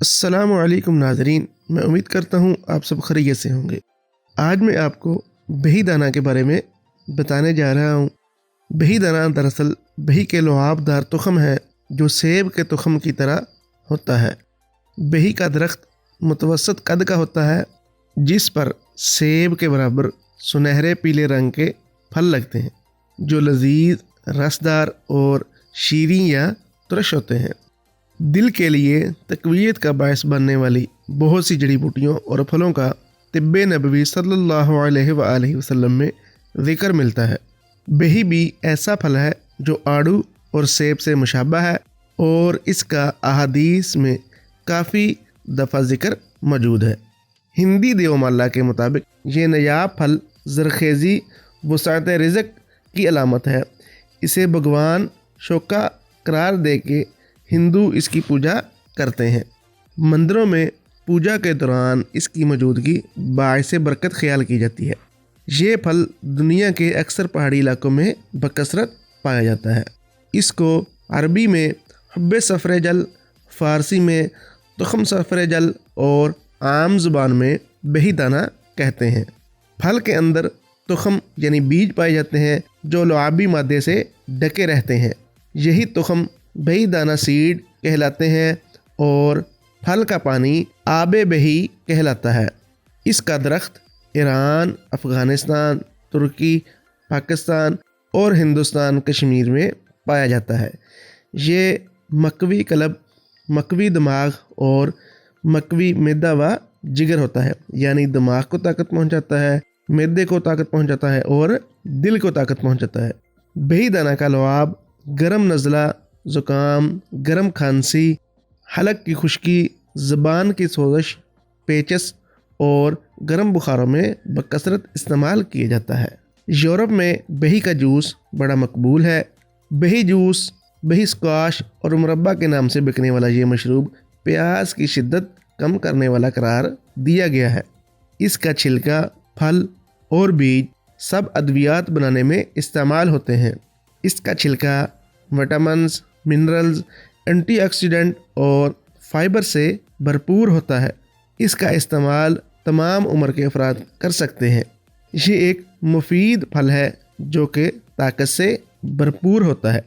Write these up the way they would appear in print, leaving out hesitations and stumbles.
السلام علیکم ناظرین، میں امید کرتا ہوں آپ سب خیریت سے ہوں گے۔ آج میں آپ کو بہی دانہ کے بارے میں بتانے جا رہا ہوں۔ بہی دانہ دراصل بہی کے لعاب دار تخم ہے جو سیب کے تخم کی طرح ہوتا ہے۔ بہی کا درخت متوسط قد کا ہوتا ہے جس پر سیب کے برابر سنہرے پیلے رنگ کے پھل لگتے ہیں جو لذیذ، رسدار اور شیریں یا ترش ہوتے ہیں۔ دل کے لیے تقویت کا باعث بننے والی بہت سی جڑی بوٹیوں اور پھلوں کا طب نبوی صلی اللہ علیہ وآلہ وسلم میں ذکر ملتا ہے۔ بہی بھی ایسا پھل ہے جو آڑو اور سیب سے مشابہ ہے اور اس کا احادیث میں کافی دفعہ ذکر موجود ہے۔ ہندی دیومالا کے مطابق یہ نایاب پھل زرخیزی، وسعت رزق کی علامت ہے۔ اسے بھگوان شوکا قرار دے کے ہندو اس کی پوجا کرتے ہیں۔ مندروں میں پوجا کے دوران اس کی موجودگی باعث برکت خیال کی جاتی ہے۔ یہ پھل دنیا کے اکثر پہاڑی علاقوں میں بکثرت پایا جاتا ہے۔ اس کو عربی میں حب صفر جل، فارسی میں تخم صفر جل اور عام زبان میں بہی دانہ کہتے ہیں۔ پھل کے اندر تخم یعنی بیج پائے جاتے ہیں جو لعابی مادے سے ڈھکے رہتے ہیں۔ یہی تخم بہی دانہ سیڈ کہلاتے ہیں اور پھل کا پانی آب بہی کہلاتا ہے۔ اس کا درخت ایران، افغانستان، ترکی، پاکستان اور ہندوستان کشمیر میں پایا جاتا ہے۔ یہ مکوی قلب، مکوی دماغ اور مکوی معدہ و جگر ہوتا ہے، یعنی دماغ کو طاقت پہنچاتا ہے، معدے کو طاقت پہنچاتا ہے اور دل کو طاقت پہنچاتا ہے۔ بہی دانہ کا لعاب گرم نزلہ، زکام، گرم کھانسی، حلق کی خشکی، زبان کی سوزش، پیچس اور گرم بخاروں میں بکثرت استعمال کیا جاتا ہے۔ یورپ میں بہی کا جوس بڑا مقبول ہے۔ بہی جوس، بہی اسکواش اور مربع کے نام سے بکنے والا یہ مشروب پیاس کی شدت کم کرنے والا قرار دیا گیا ہے۔ اس کا چھلکا، پھل اور بیج سب ادویات بنانے میں استعمال ہوتے ہیں۔ اس کا چھلکا وٹامنز، منرلز، اینٹی آکسیڈنٹ اور فائبر سے بھرپور ہوتا ہے۔ اس کا استعمال تمام عمر کے افراد کر سکتے ہیں۔ یہ ایک مفید پھل ہے جو کہ طاقت سے بھرپور ہوتا ہے۔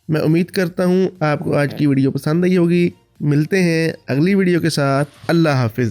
میں امید کرتا ہوں آپ کو آج کی ویڈیو پسند آئی ہوگی۔ ملتے ہیں اگلی ویڈیو کے ساتھ۔ اللہ حافظ۔